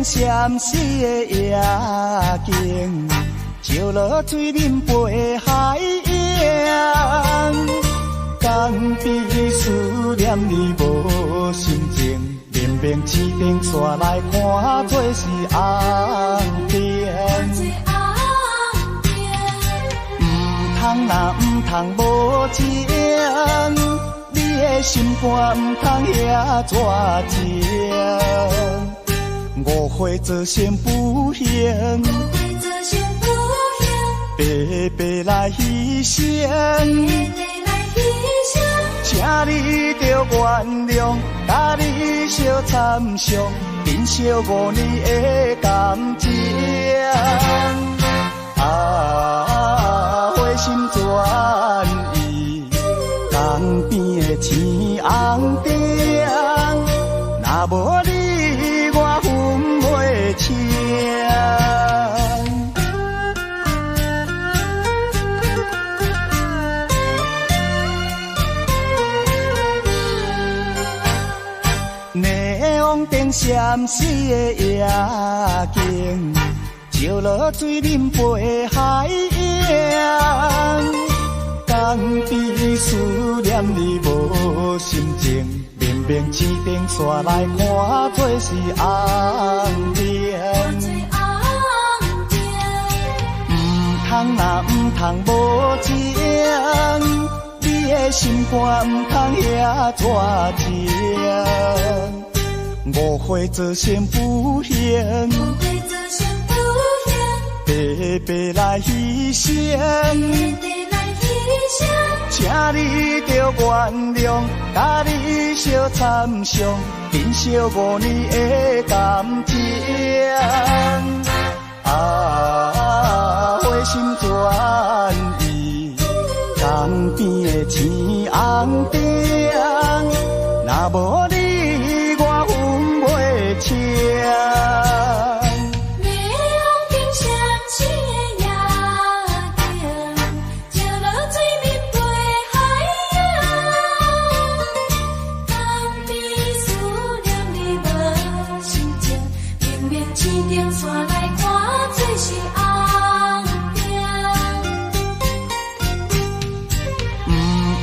顶闪烁的夜景，照落水面陪海洋。江边思念你无心情，明明市顶煞来看做是红灯。通若毋通无情，你的心肝毋通遐绝情。误会做成不幸，白白来牺牲。请你着原谅，甲你相参详，珍惜5年的感情。花心转意，江边的青红灯，若无你我分袂清。霓虹灯闪烁的夜景，照落水面陪海洋。江边思念你无心情，明明市顶煞来看做是红灯。通若毋通无情，你的心肝毋通遐绝情。误会做成不幸，白白来牺牲。请你着原谅，甲你相参详，珍惜5年的感情。花心转意，江边的青红灯，若无你我分袂清。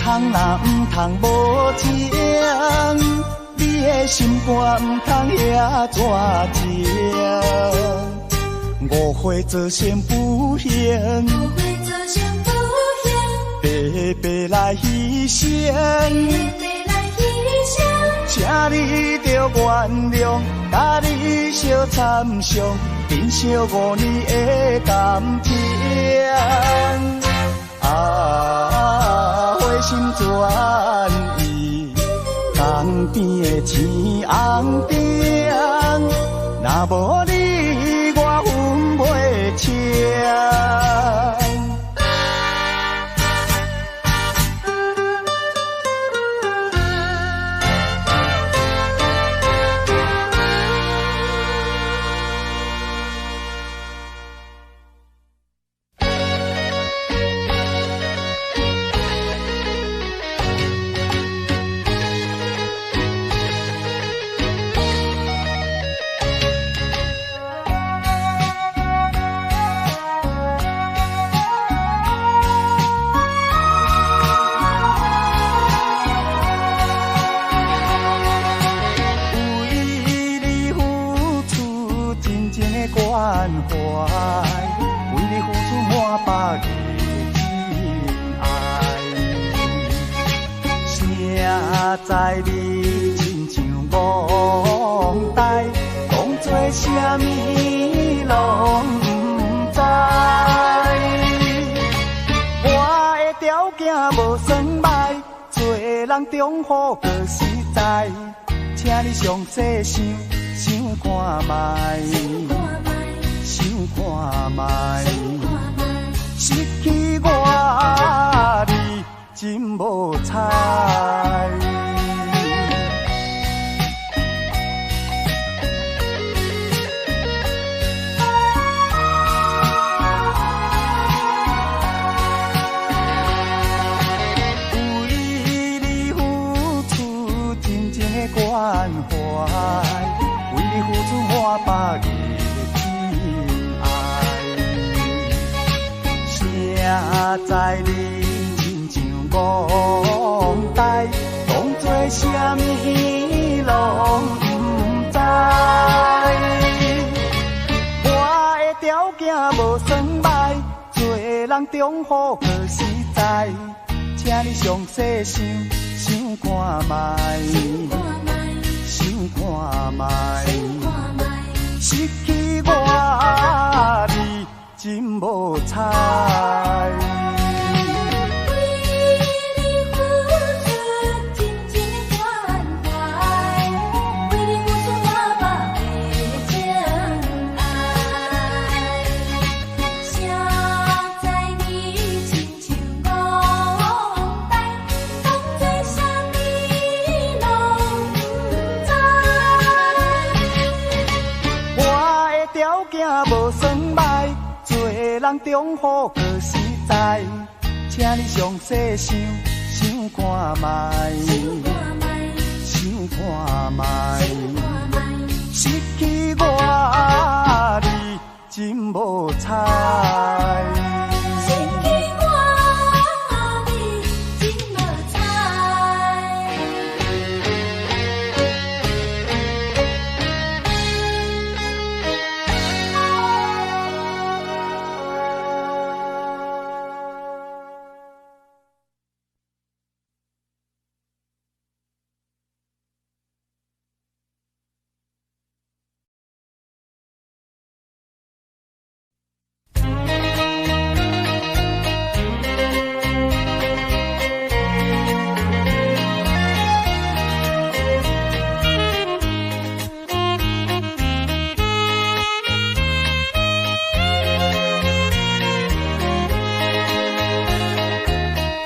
通若毋通无情，你的心肝毋通遐绝情。误会做成不幸，白白来牺牲。请你着原谅，甲你相参详，珍惜5年的感情。花心转意，江边的青红灯，若无你我分袂清。关怀，为你付出满百个真爱。谁知你亲像憨呆，讲做啥物拢不知。我的条件无算歹，做人忠厚搁实在，请你详细想看卖。想看卖，失去我你真无彩。为你付出真正的关怀，为你付出满百个亲爱，谁知你亲像戆呆，讲做啥物拢不知。我的条件无算歹，做人中好可实在，请你详细想看觅，想看觅，失去我你真无彩。无算歹，做人中好可实在，请你详细想看觅，想看觅，失去我你真无彩。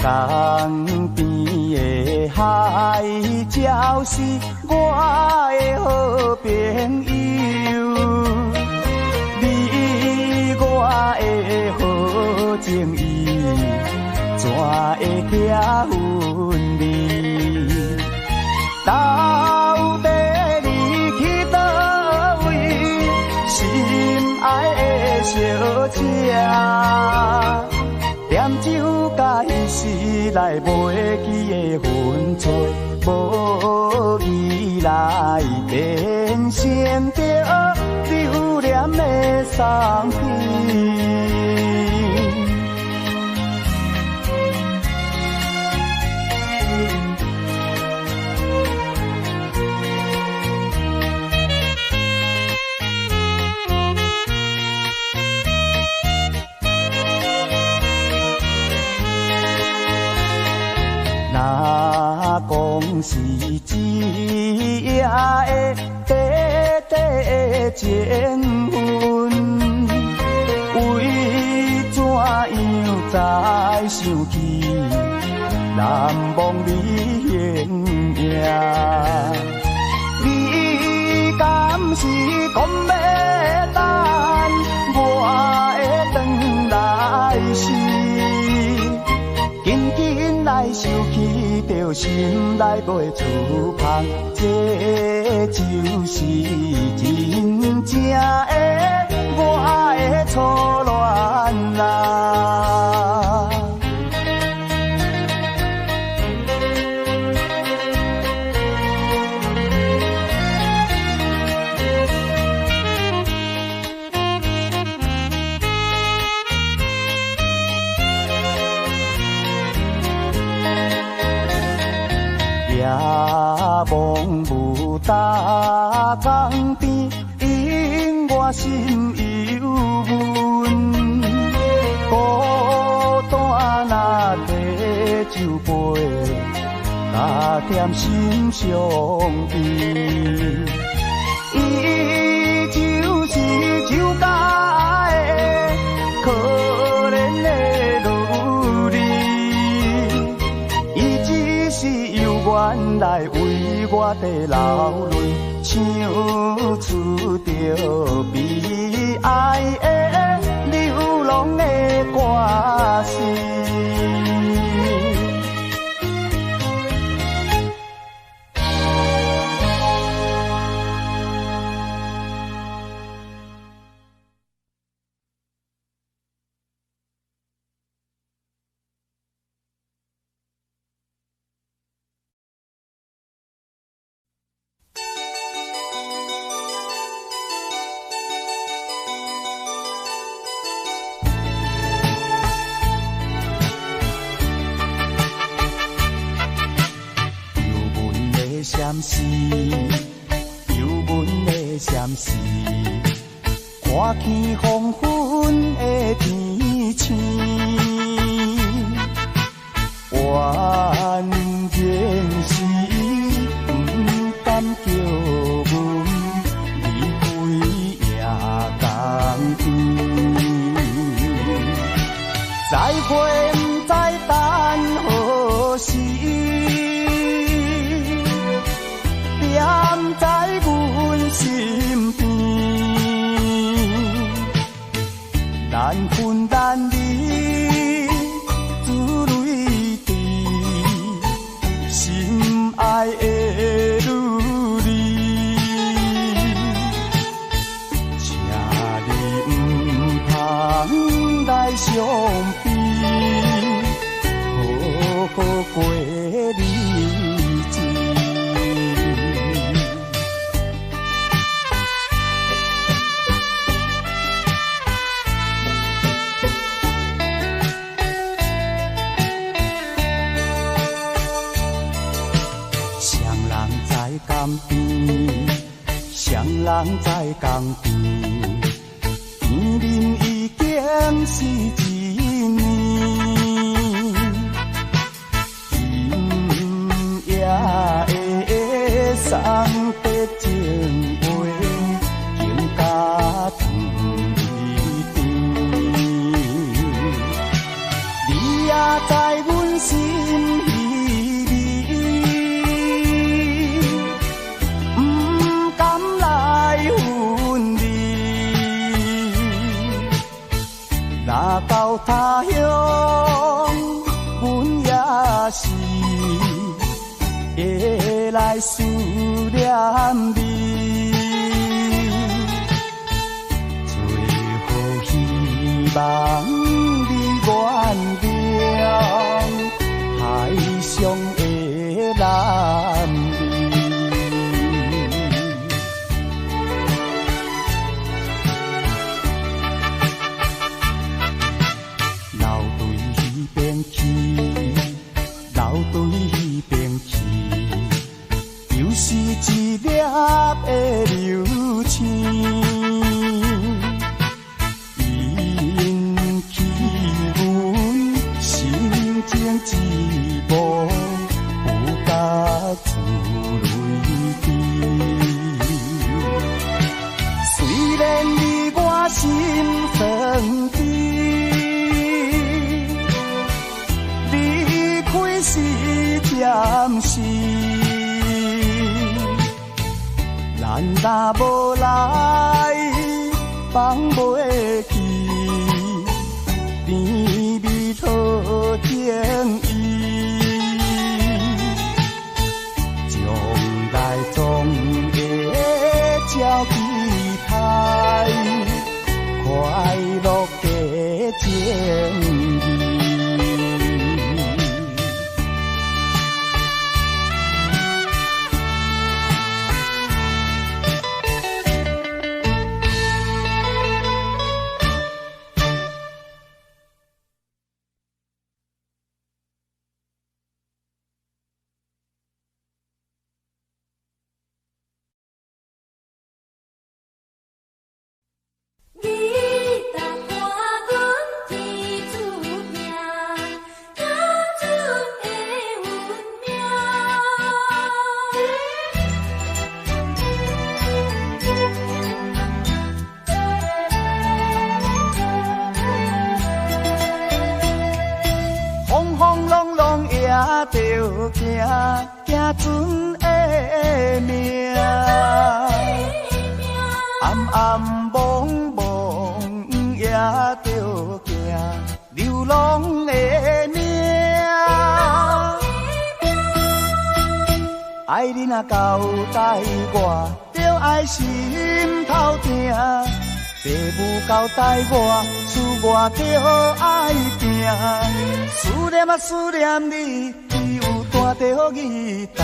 江边的海鸟是我的好朋友，你我的好情谊，怎会假分离？到底你去倒位？心爱的小姐。点酒甲彼时来袂记的分寸，无意来变成着留恋的送品。若讲是一夜的短短情分，为怎样再想起难忘你形影？你敢是讲要等我会转来时？紧紧来收起着心内袂触碰，这就是真正的我的初恋啦。夜望雾搭江边，引我心忧闷。孤单若提酒杯，加添心伤悲。伊就是酒家的可怜的女儿，伊只是由原来为我地流泪，唱出着悲哀的流浪的歌词。暂时，忧闷的暂时，看见黄昏的天星，怨天时，不敢叫阮离开夜港边，再会不知等何时。踮在阮身边，难分难离，珠泪滴，心爱的女儿，请你不通来伤悲，好好过日子。江边，双人在江边，天面已经是一年。今夜的送别情话，更加长离边。你也在阮心。若到他乡，阮也是会来思念你。最后希望你原谅海上的男儿。流对迄边去，就是一粒的流星，引起阮心情寂寞，有甲珠泪滴。虽然离我心酸悲。是暂时，咱若无来放袂记，甜蜜好情意，将来总会照期待，快乐的情谊。着行船的命，暗暗茫茫也着行流浪的命。爱你若交代我，着爱心头疼。父母交代我，事我着爱行。思念啊思念你，只有弹着吉他，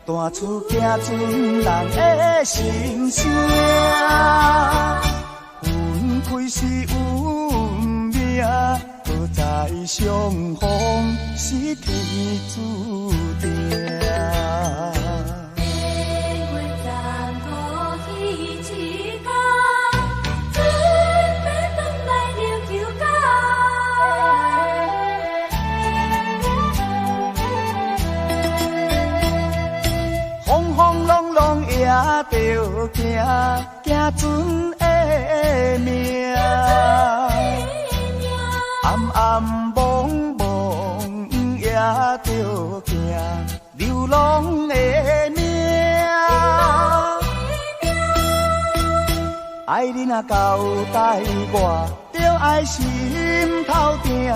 弹出行船人的心声。分开是运命，好在相逢是天注定。行，行船的命。暗暗蒙蒙也着行，流浪的命。爱你若交代我，着爱心头定。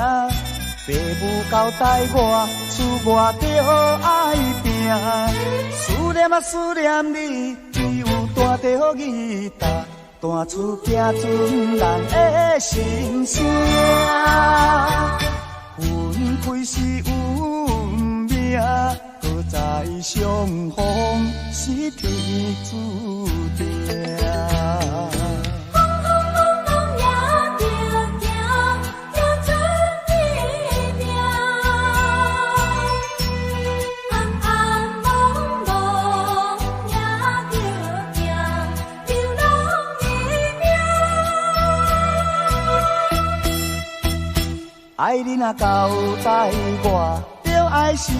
父母交代我，厝我着爱拼。思念啊思念你，只有带着吉他，弹出行船人的心声。分开是运命，搁再相逢是天注定。爱你若交代我，着爱心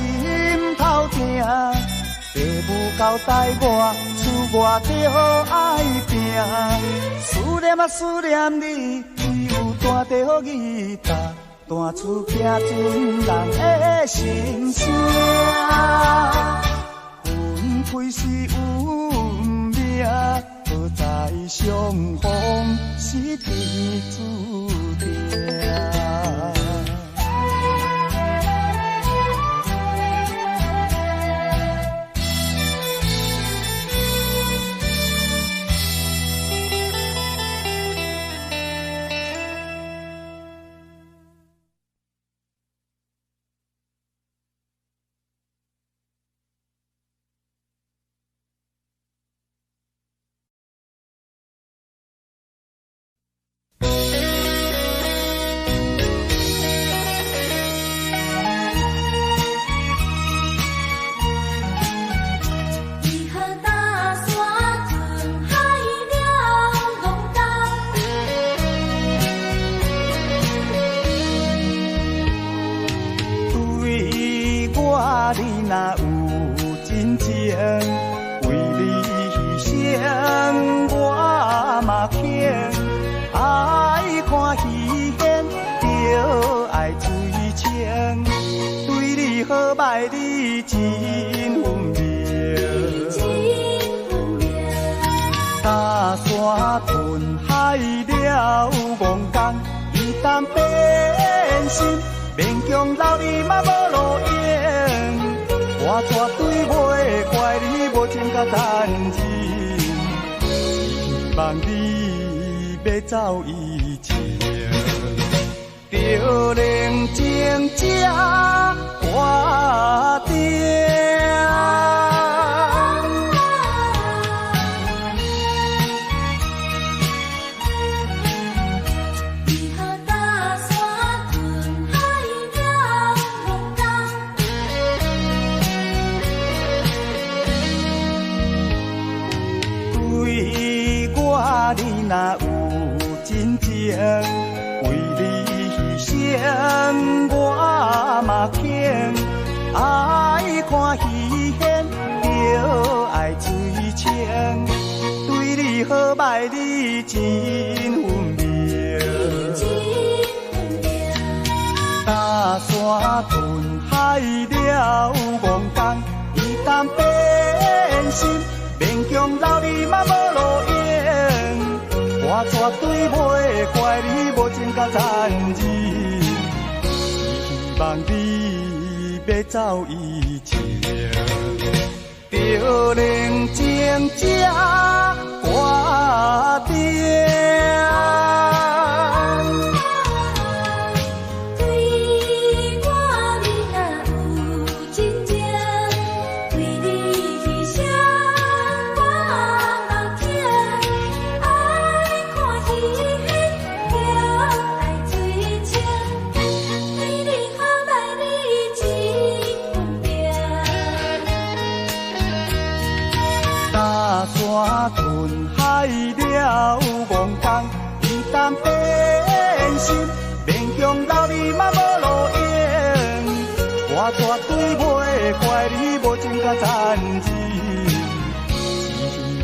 头定。父母交代我，厝我着爱拼。思念啊思念你，只有带着吉他，弹出行船人的心声。分开是运命，搁再相逢是天注定。你若有真情，为你牺牲我嘛肯。爱看戏演，着爱追情，对你好歹你真分明。搭山吞海了戆工，伊担变心，勉强留你嘛无路用。我绝对袂怪你无情甲残忍，希望你要走以前，着冷静才决定。你若有真情，为你牺牲我嘛肯。爱看戏演，着爱追情，对你好歹你真分明。搭山吞海了戆工，伊担变心，勉强留你嘛无路用。我绝对袂怪你无情甲残忍，希望你要走以前，着冷静才决定。山吞海了戆工，伊担变心，勉强留你嘛无路用。我绝对袂怪你无情甲残忍，希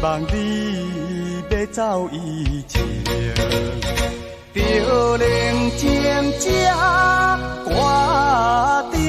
望你要走以前，就冷静这决定。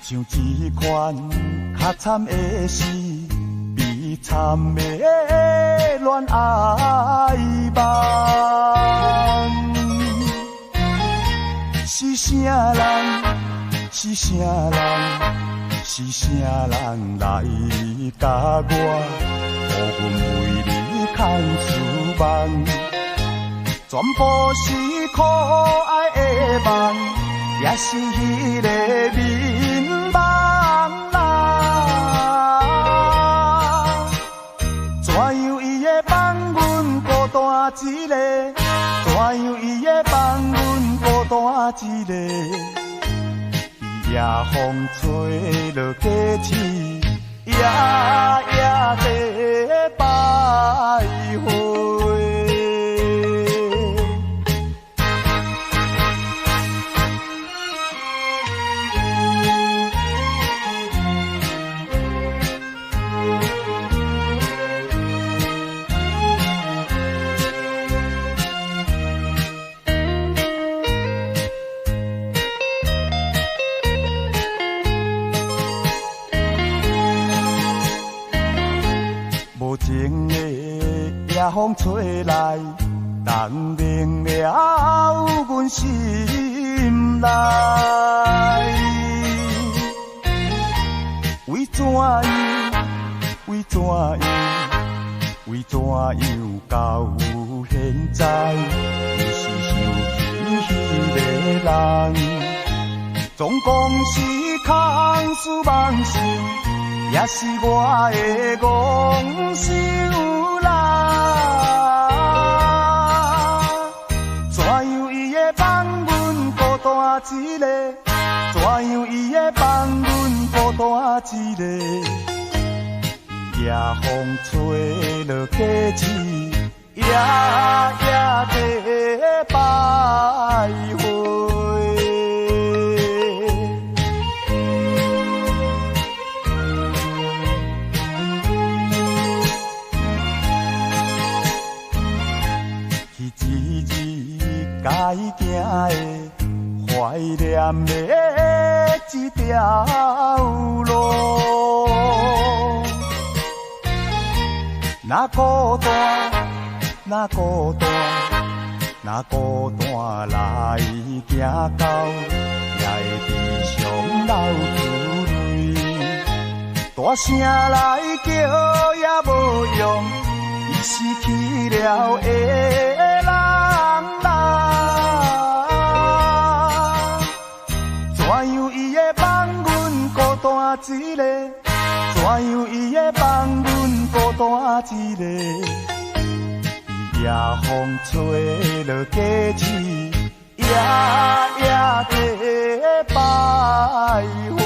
像一款较惨的事，悲惨的恋爱梦。是啥人？是啥人？是啥人来甲我，予阮为你牵思梦？全部是可爱的梦，也是迄个眠梦啦。怎样伊会放阮孤单一个？怎样伊会放阮孤单一个？夜风吹落街市，夜夜地徘徊。无情的夜风吹来，冻凝了阮心内。为怎样？为怎样？为怎样到现在，又是想起迄个人？总讲是空思梦想。也是我的戆手啦，怎样伊会放阮孤单一个？怎样伊会放阮孤单一个？夜风吹落街市，夜夜地徘徊。该行的、怀念的一条路，若孤单，若孤单，若孤单来行到，也会悲伤流珠泪。大声来叫也无用，伊失去了的人啦。怎样伊会放阮孤单一个？怎样伊会放阮孤单一个？夜风吹落街市，夜夜地徘徊。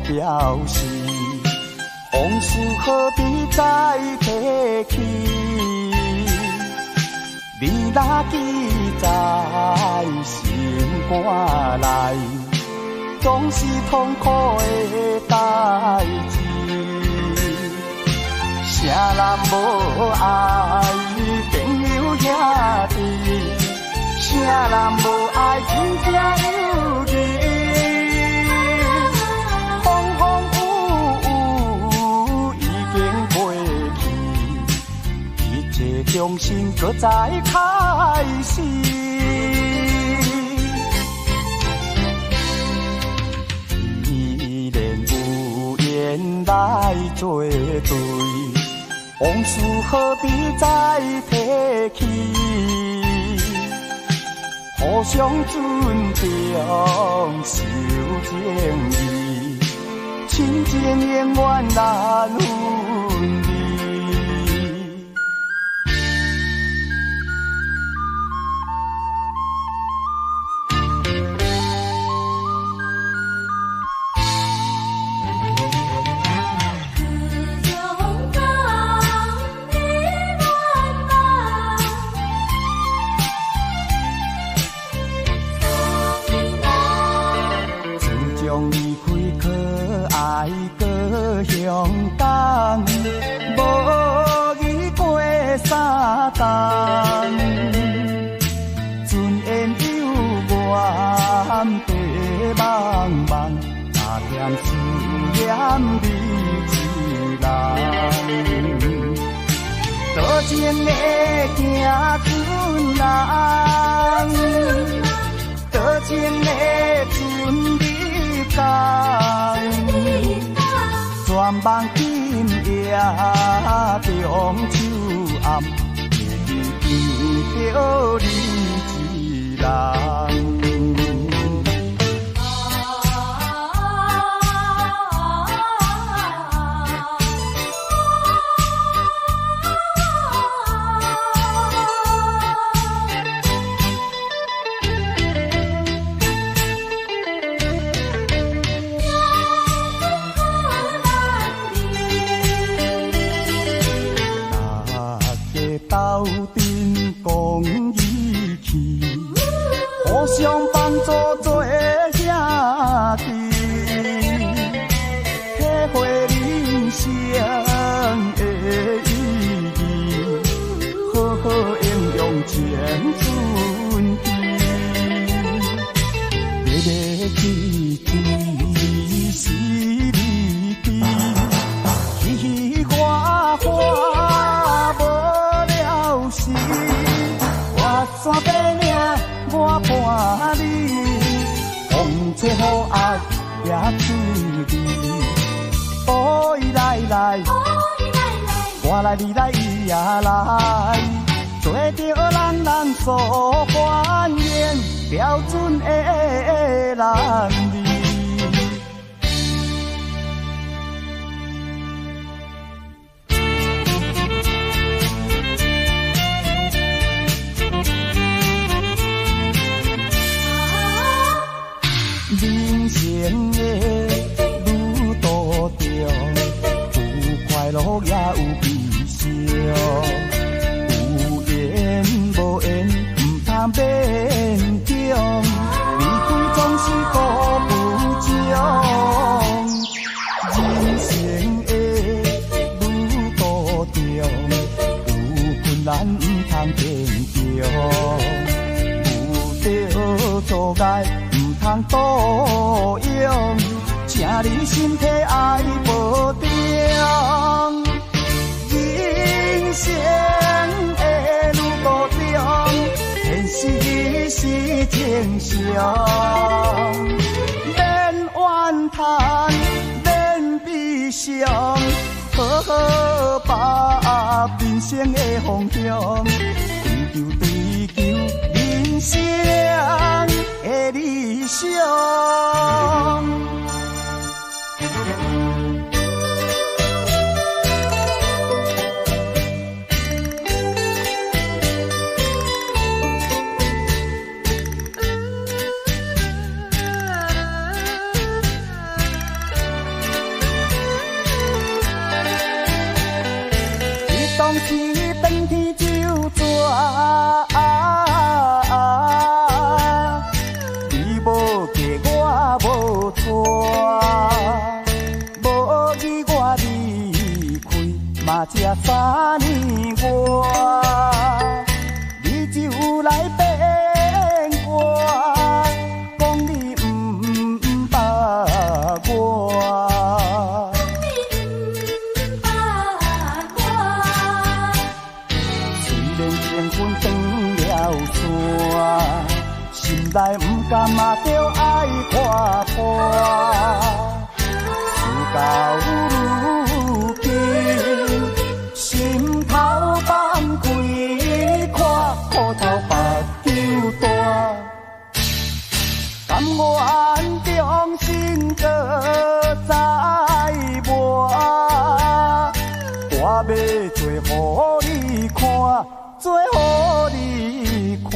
表示，往事何必再提起？你若记在心肝内，总是痛苦的代志。啥人无爱朋友兄弟？啥人无爱亲情友谊？风风雨雨已经过去，一切重新搁再开始。依然有缘来作对，往事何必再提起？互相尊重，守情义，亲情永远难分离。向东，无遇过三冬，尊严有缘地茫茫，哪嫌思念你一人？多情的行船人，多情的船你讲。全梦今夜中秋暗，见着你一人。斗阵讲义气，互相帮助做兄弟，体会人生的意义，好好应用青春期，日日记记是离别，喜喜欢欢。山白领我伴你，风吹雨压也水滴。哦，伊来来，我来你来伊也来，做着人所欢迎标准的男儿。人生的路途中，有快乐也有悲伤，有缘无缘不通勉强，离开总是顾不将。人生的路途中，有困难不通坚强，有着阻碍。通多用，请你身体爱保重。人生的路途中，现实是正常，免怨叹，免悲伤，好好把人生的方向，追求人生的理想。当时转天就逝，你无嫁我无娶，无义我离开嘛才3年外，你就来变我，讲你不捌我。心内不甘嘛，着爱看破。事到如今，心头放开看，苦头白丢大。甘愿重新搁再磨，我要做予你看，做予你看。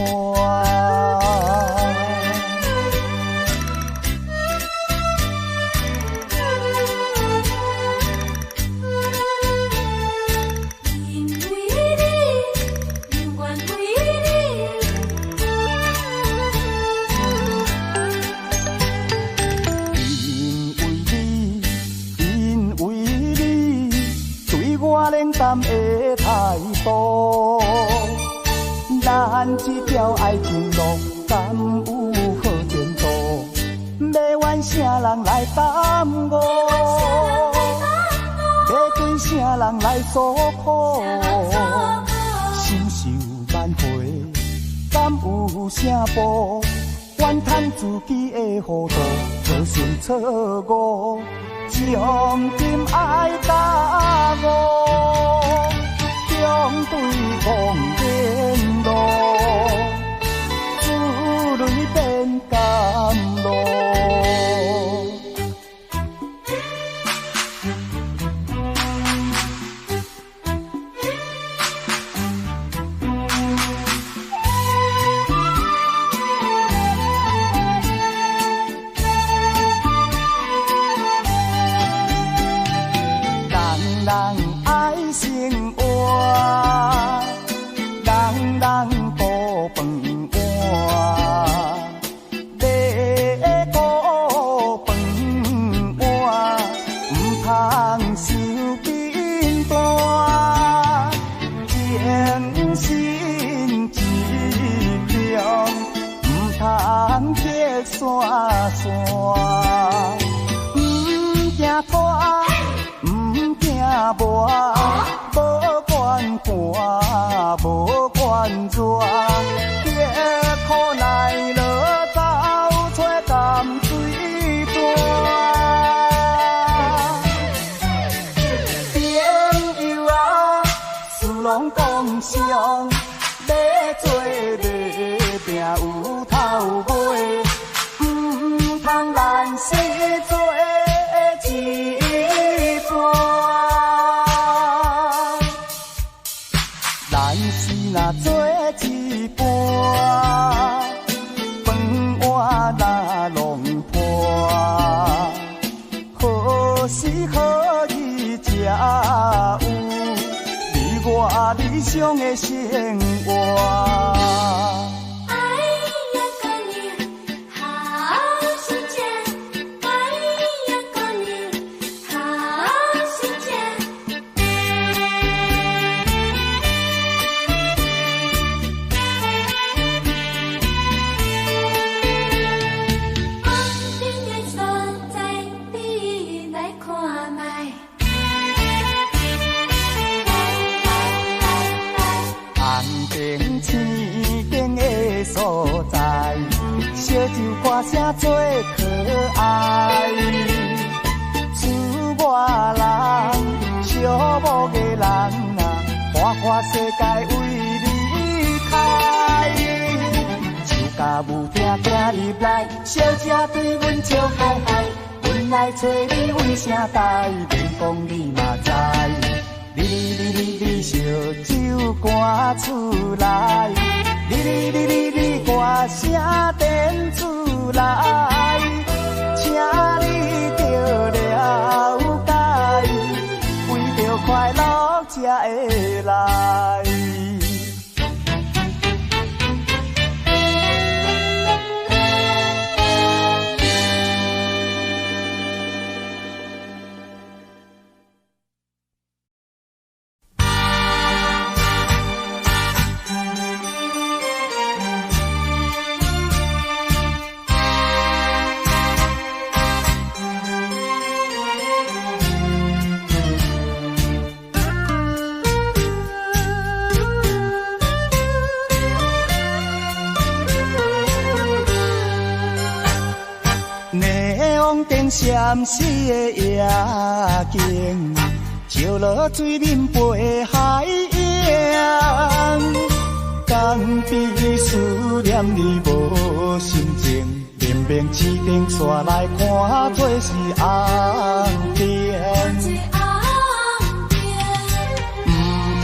冷淡的态度，咱这条爱情路敢有好前途？要怨啥人来耽误？要对啥人来诉苦？心受万回，敢有啥补？怨叹自己的糊涂，错心错误。将金爱甲我，将对望天路，珠泪变甘露。人爱生活，人顾饭碗，要顾饭碗，唔通受紧担，情深志重，唔通结散散，唔惊拖。无管寒，无管热，结苦耐劳，走出甘水单。朋友啊，事拢讲上，要做要拼有头尾，唔通难死做一半。若做一半，饭碗若弄破，何时何以才有你我理想的生活？所在，小酒歌声最可爱，厝外人，小某个人啊，看世界为你开。酒家舞听听入来，小姐对阮笑嗨嗨，阮来找你为啥待？免讲你嘛知。你烧酒赶出来，你歌声点出来，请你着了解，为着快乐才会来。闪烁的夜景，照落水面陪海洋。江边思念你无心情，明明市顶煞来看做是红灯。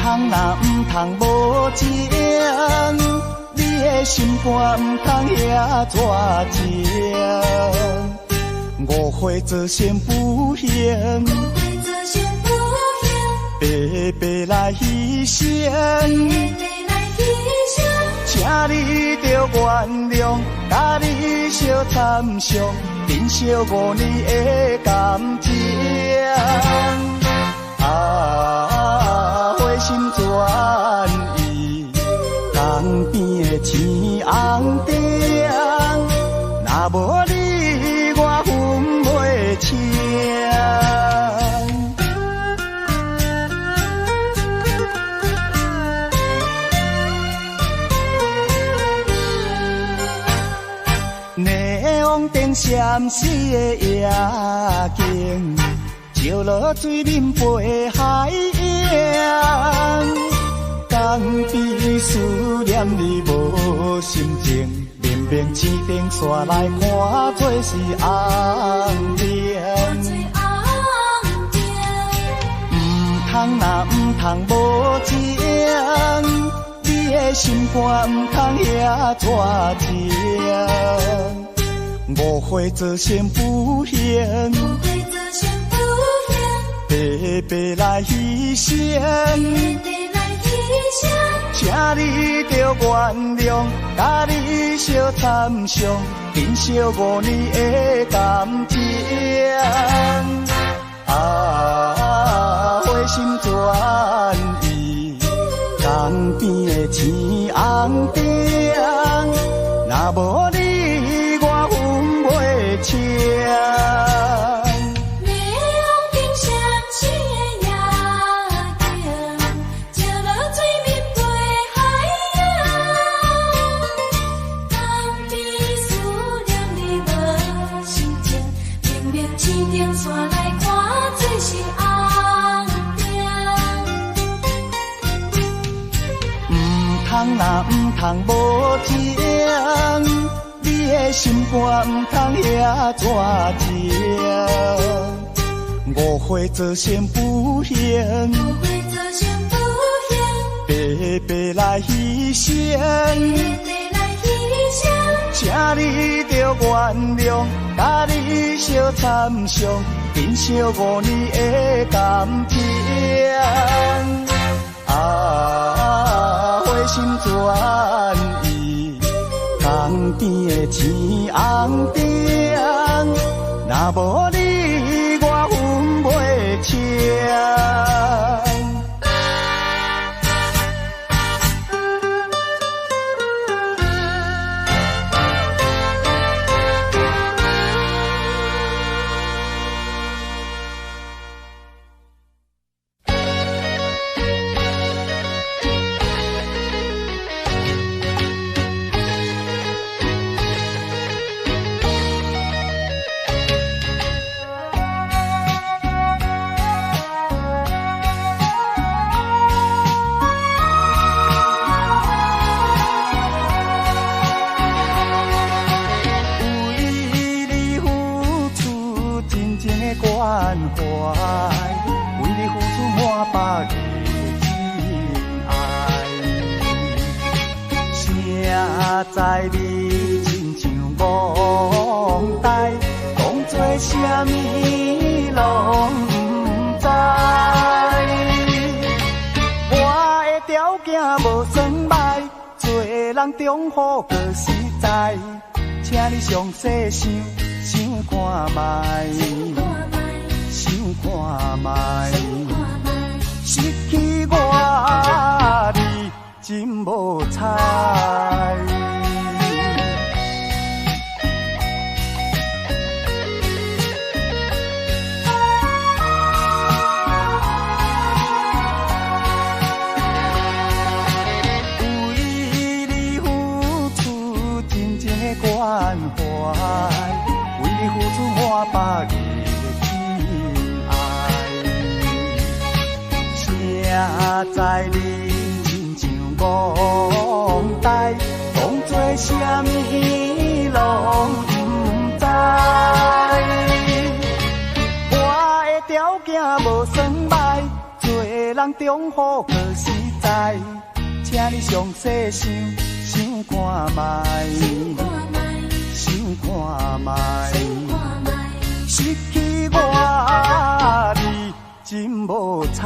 通若毋通无情，你的心肝毋通遐绝情。误会做成不幸，白白来牺牲。请你着原谅，甲你相参详，珍惜5年的感情。花心转意，江边的青红灯，若无你我分袂清。霓虹灯闪烁的夜景，照落水面陪海洋。江边思念你无心情，明明市顶煞来看做是红灯。通若毋通无情，你的心肝毋通遐绝情。误会做成不幸，白白来牺牲。请你着原谅，甲你相参详，珍惜5年的感情。花心转意，江边的青红灯，若无你我分袂清。通若毋通无情，你的心肝毋通遐绝情。误会做成不幸，白白来牺牲。请你着原谅，甲你相参详，珍惜5年的感情。花心转意，江边的青红灯，若无你我分袂清。关怀，为你付出满百个真爱。谁知你亲像憨呆，讲做啥物拢不知。我的条件无算歹，做人忠厚搁实在，请你详细想看卖。想看卖，失去我你真无彩。为你付出真正的关怀，为你付出满百个。知你亲像憨呆，讲做啥物拢不知。我的条件无算歹，做人中好可实在，请你详细想看觅，想看觅，失去我你真无彩。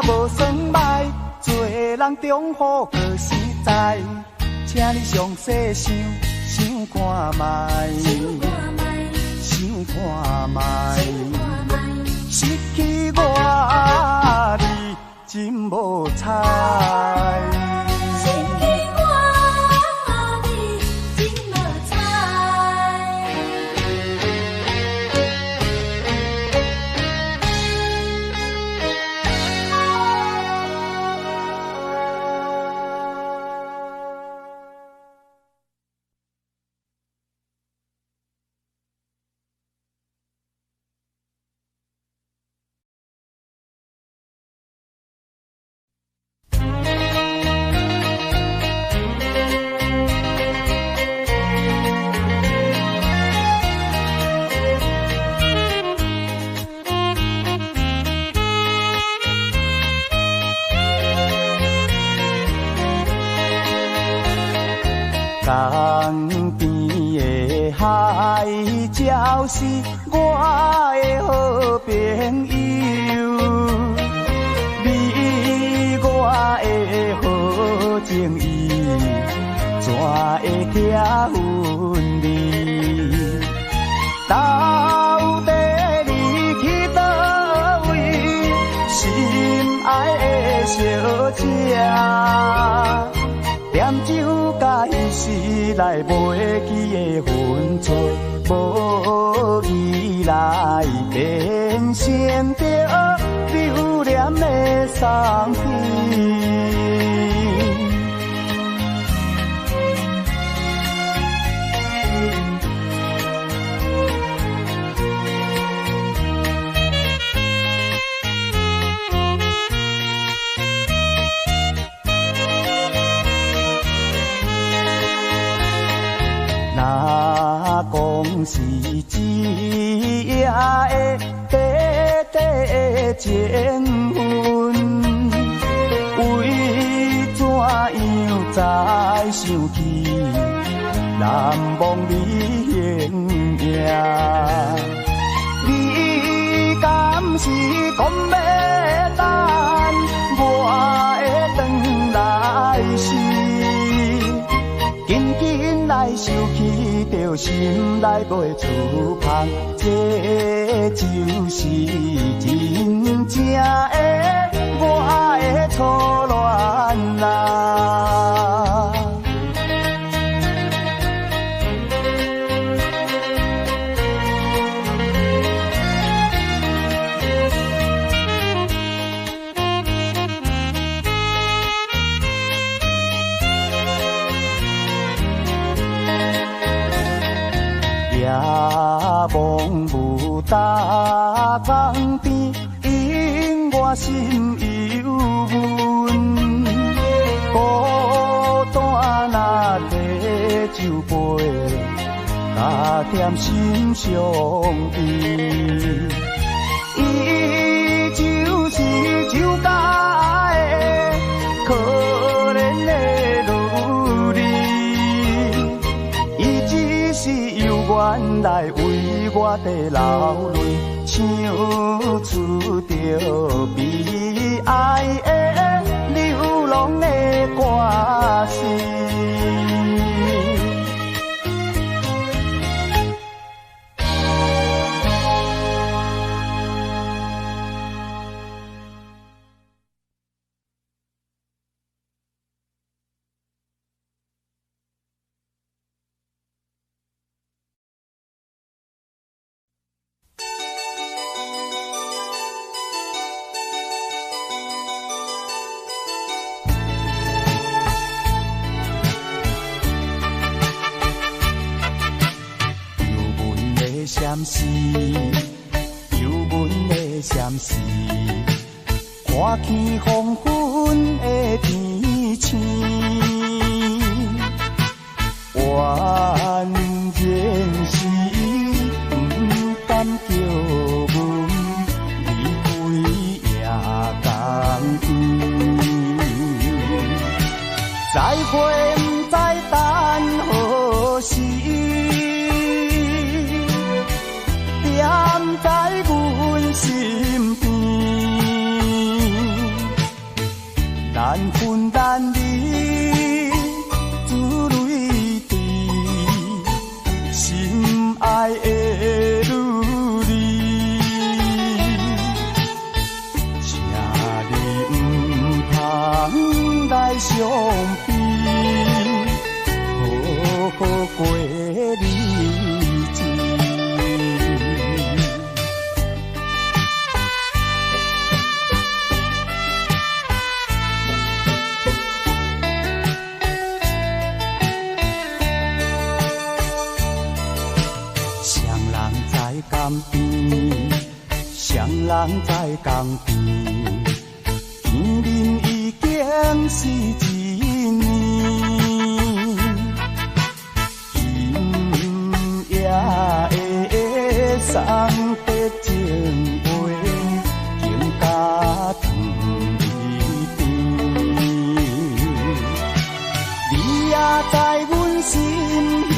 无算歹，做人中好可实在，请你详细想看觅，想看觅，失去我你真无彩。江边的海鸟是我的好朋友，你我的好情谊，怎会拆分离？到底你去倒位？心爱的小姐。点酒甲伊时来袂记的分寸，无意来变成着留恋的送品。若讲是一夜的短短情分，为怎样再想起难忘你形影？你敢是讲要等我会转来时？紧紧来收起着心内袂触碰，这就是真正的我的初恋啦。夜望雾搭江边，引我心忧闷。孤单若摕酒杯，加添心伤悲。伊就是酒家的可怜的女儿，伊只是由原来为我地流泪，唱出着悲哀的流浪的歌词。闪示，忧闷的闪示，看见黄昏的天星，完全是不甘叫阮离开夜港边，再会不知等何时。踮在阮身边，难分难离，珠泪滴，心爱的女儿，请你不通来伤悲，好好过日子。江边，双人在江边，见面已经是一年。今夜的送别情话，更加长离边。你也在阮心里。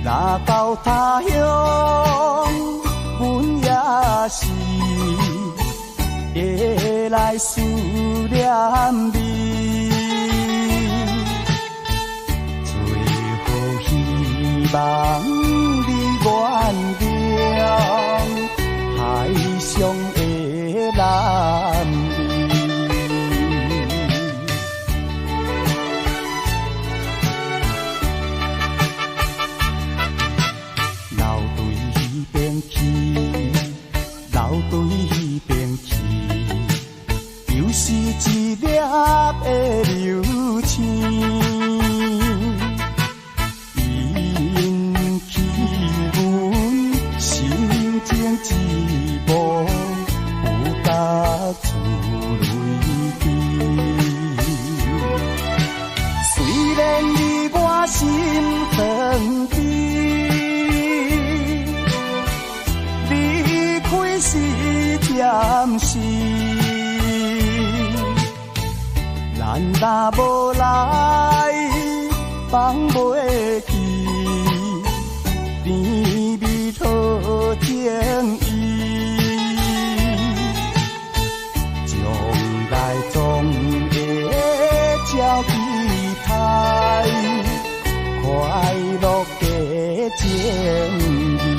若到他乡，阮也是会来思念你。最后希望你原谅海上的男儿。流对迄边去，又是一粒的流星，引起阮心情寂寞，有甲出泪滴。虽然离我心肠边。是暂时，咱若无来放袂记，甜蜜好情意，将来总会照期待，快乐的情谊。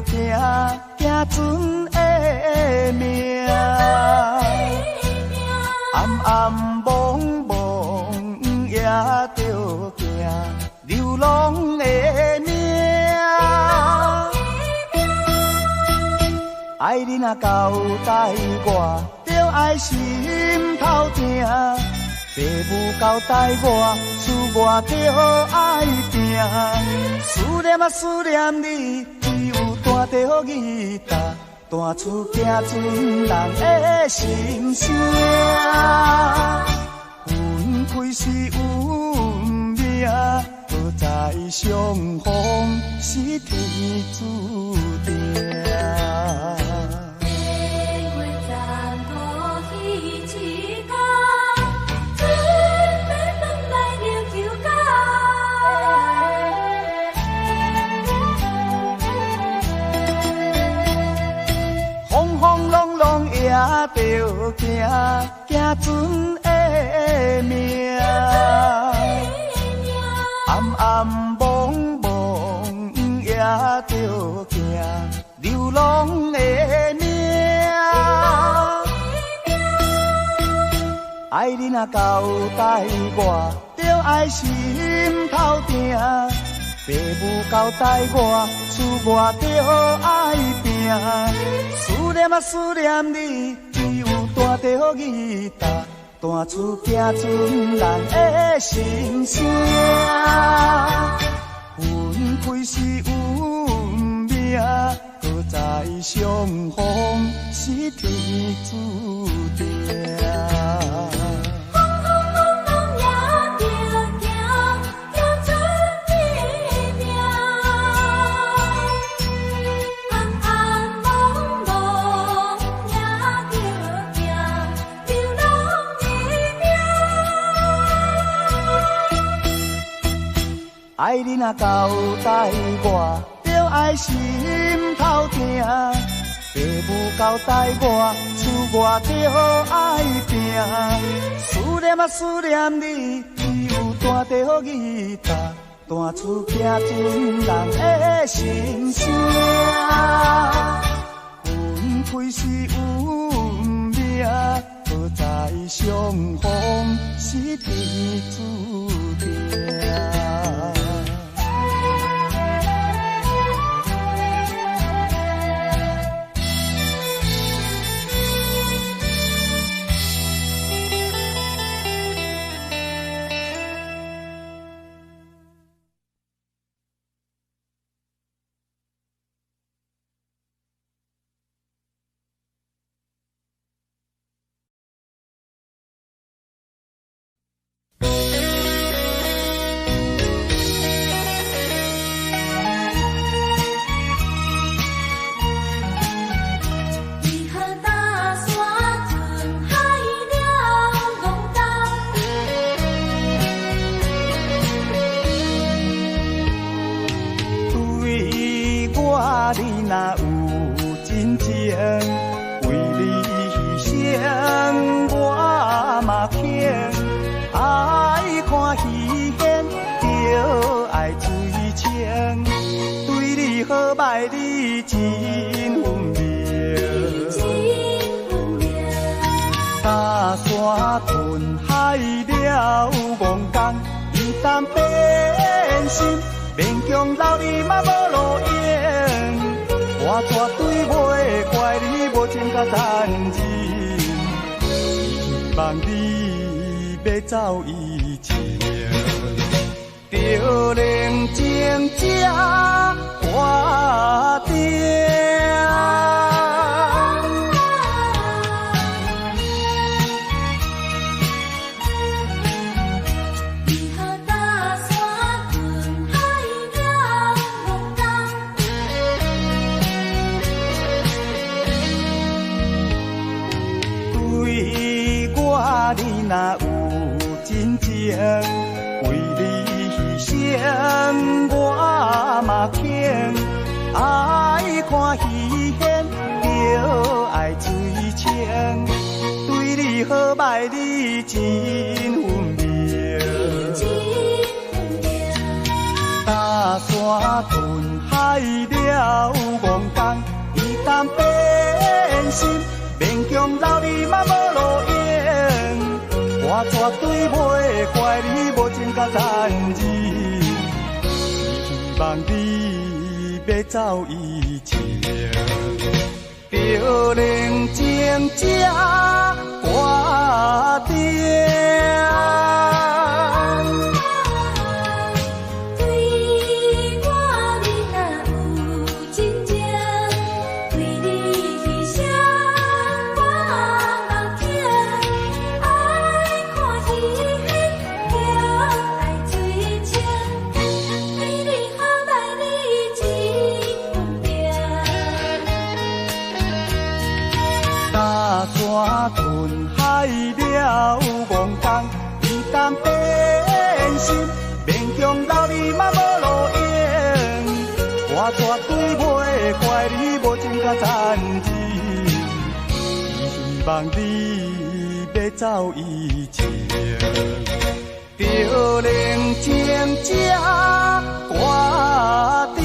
着行船的命，暗暗茫茫也着行流浪的命。爱你若交代我，着爱心头疼。父母交代我，事我着爱行。思念啊思念你，只有弹着吉他，弹出行船人的心声。分开是运命，不再相逢是天注定。船的命，暗暗蒙蒙也着行流浪的命。爱你若交代我，着爱心头定。父母交代我，厝我着爱拼。思念啊思念你，只有带着吉他，弹出行船人的心声。分开是运命，搁再相逢是天注定。爱你若交代我，着爱心头定。父母交代我，厝我着爱拼。思念啊思念你，只有带着吉他，弹出行船人的心声。分开是运命，搁再相逢是天注定。你若有真情，为你牺牲我嘛肯。爱看稀罕，着爱水清。对你好歹你真分明。搭山吞海了戆工，伊担变心，勉强留你嘛无路用。我绝对袂怪你无情甲残忍，希望你要走以前，着冷静才决定。你若有真情，为你牺牲我嘛肯。爱看稀罕，着爱水清。对你好歹你真分明。搭山吞海了戆工，伊担变心，勉强留你嘛无路用。我绝对袂怪你无情甲残忍，希望你要走以前，着冷静才决定。山吞海了戆工，伊担变心，勉强留你嘛无路用。我绝对袂怪你无情甲残忍，希望你要走以前，就冷静这决定。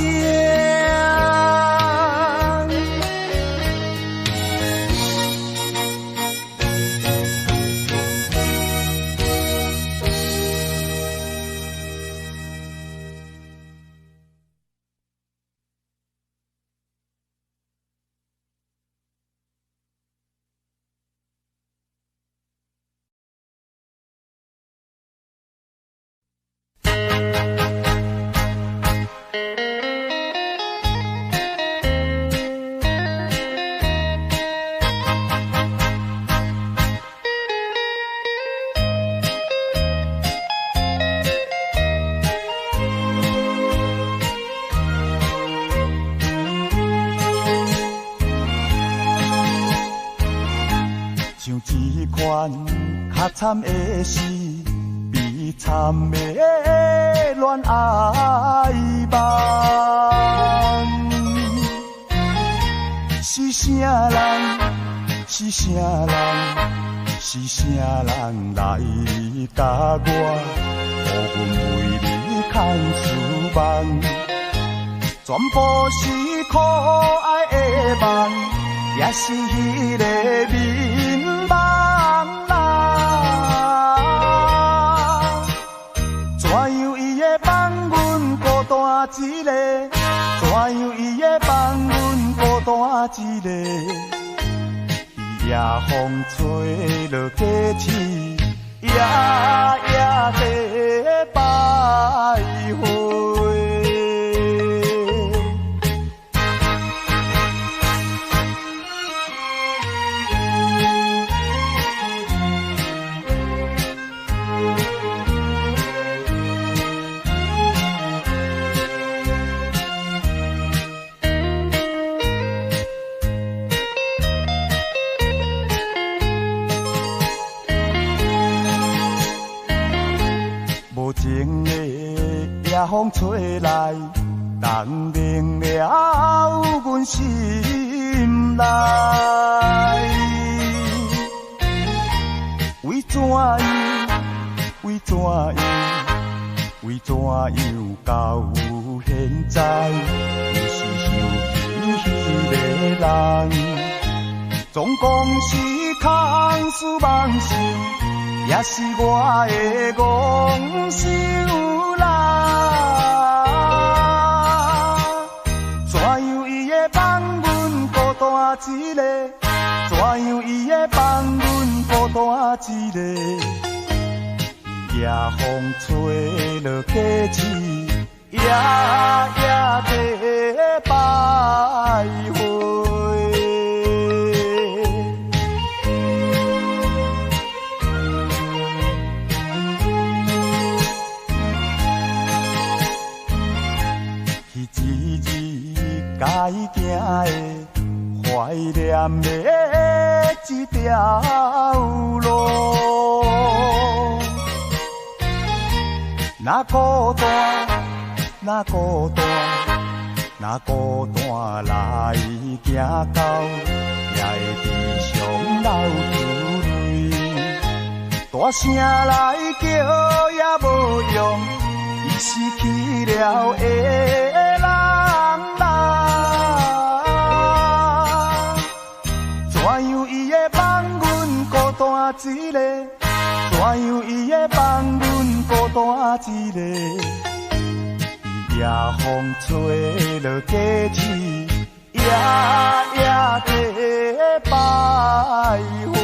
像一款较惨的事，悲惨的恋爱梦。是啥人？是啥人？是啥人来甲我，予阮为你牵思梦？全部是可爱的梦，也是迄个眠梦啦。怎样伊会放阮孤单一个？怎样伊会放阮孤单一个？夜风吹落街市，夜夜地徘徊。无情的夜风吹来，冻凝了阮心内。为怎样？为怎样？为怎样到现在，又是想起迄个人？总讲是空思梦想。也是我的戆手啦，怎样伊会放阮孤单一个？怎样伊会放阮孤单一个？夜风吹落街市，夜夜地徘徊。该行的、怀念的一条路，若孤单，若孤单，若孤单来行到，也会悲伤流珠泪。大声来叫也无用，伊失去了的人啦。怎样伊会放阮孤单一个？怎样伊会放阮孤单一个？夜风吹落街市，夜夜地徘徊。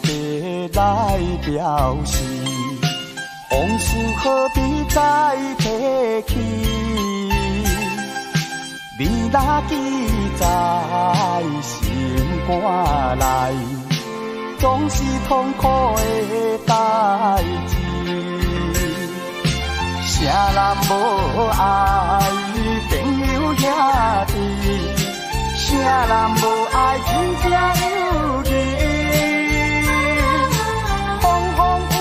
地来表示，往事何必再提起？你若记在心肝内，总是痛苦的代志。啥人无爱朋友兄弟？啥人无爱亲情友谊？风风雨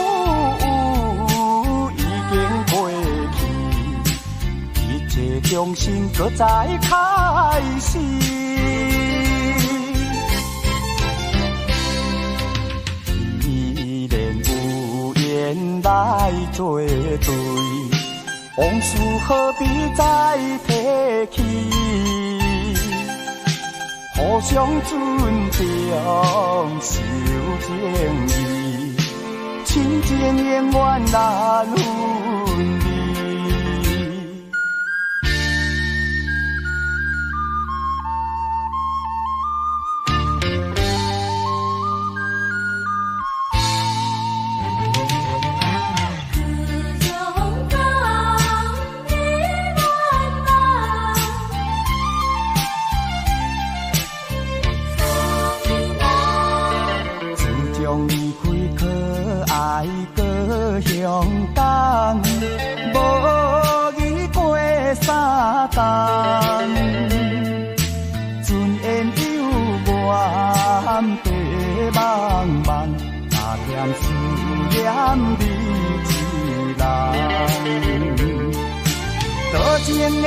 雨已经过去，一切重新搁再开始。依然有缘来作对，往事何必再提起？互相尊重，守情义，亲情永远难分离。向东，无遇过三冬，尊严有缘地茫茫，哪嫌思念你一人？多情的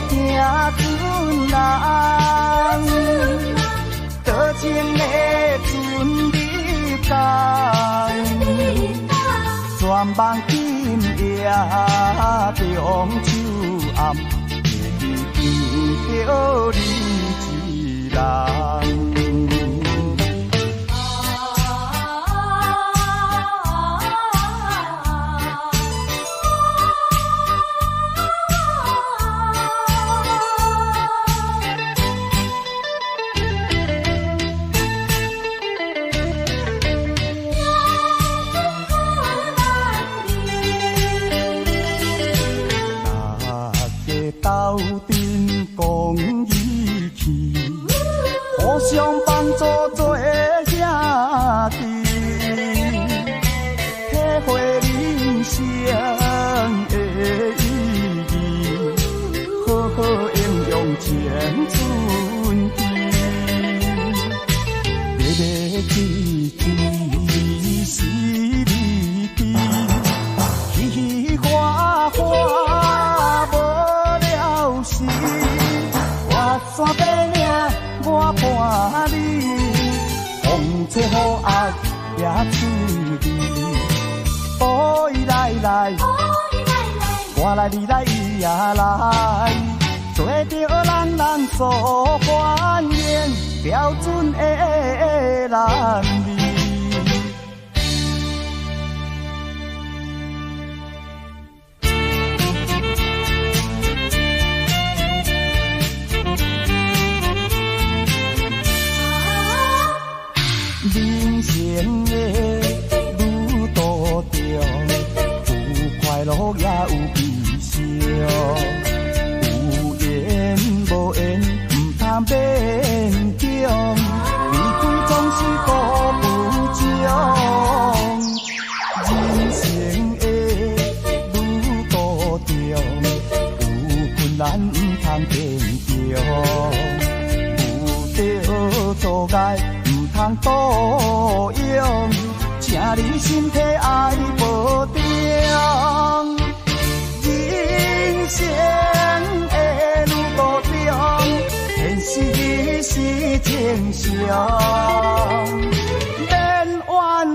行船人，多情的船你港。全梦今夜中秋暗，夜见着你一人。斗阵讲义气，互相帮助做兄弟，体会人生的意义，好好应用青春期，日日记记是你的，喜喜欢欢。山白岭，我伴你，风吹雨压也出离。哦，伊来来，我来你来伊也来，做着人人所欢迎标准的男儿。人生的路途中，有快乐也有悲伤，有缘无缘不通勉强，离开总是顾不将。人生的路途中，有困难不通坚强，有着阻碍。通多用，请你身体爱保重。人生的路途中，现实是正常，免怨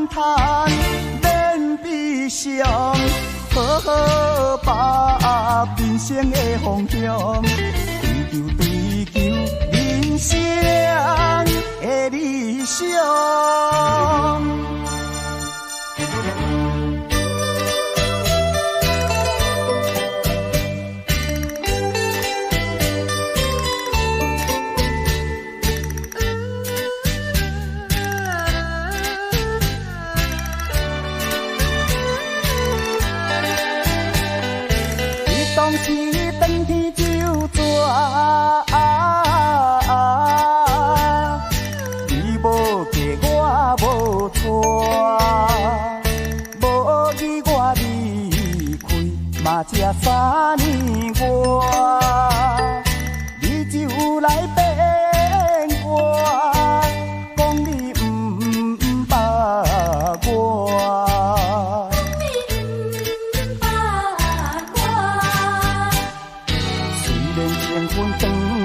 叹，免悲伤，好好把人生的方向，追求人生的理想。无带，无义我离开，嘛才3年外，你就来变我，讲你不捌我。虽然情分断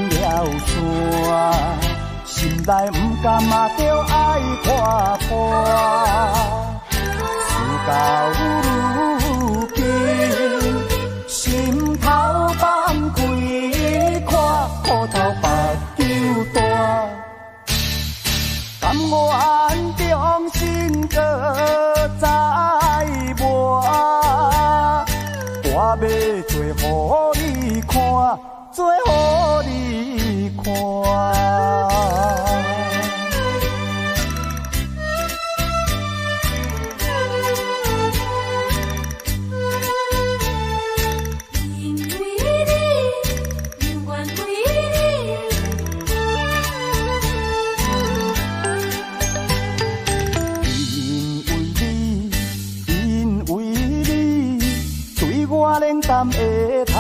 了线。心内不甘嘛，着爱看破。事到如今，心头放开看，苦头白球大。甘愿重新搁再磨，我要做予你看，做予你看。我冷淡的态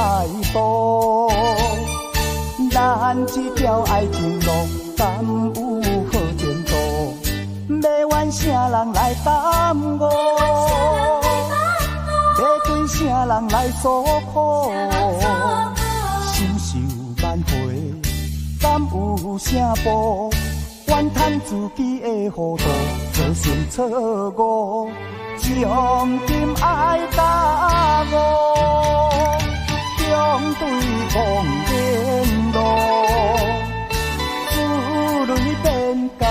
度，咱这条爱情路敢有好前途？要怨啥人来耽误？要对啥人来诉苦？心受万回，敢有啥补？怨叹自己的糊涂，造成错误。将今爱答我，将对望面路，珠泪变甘。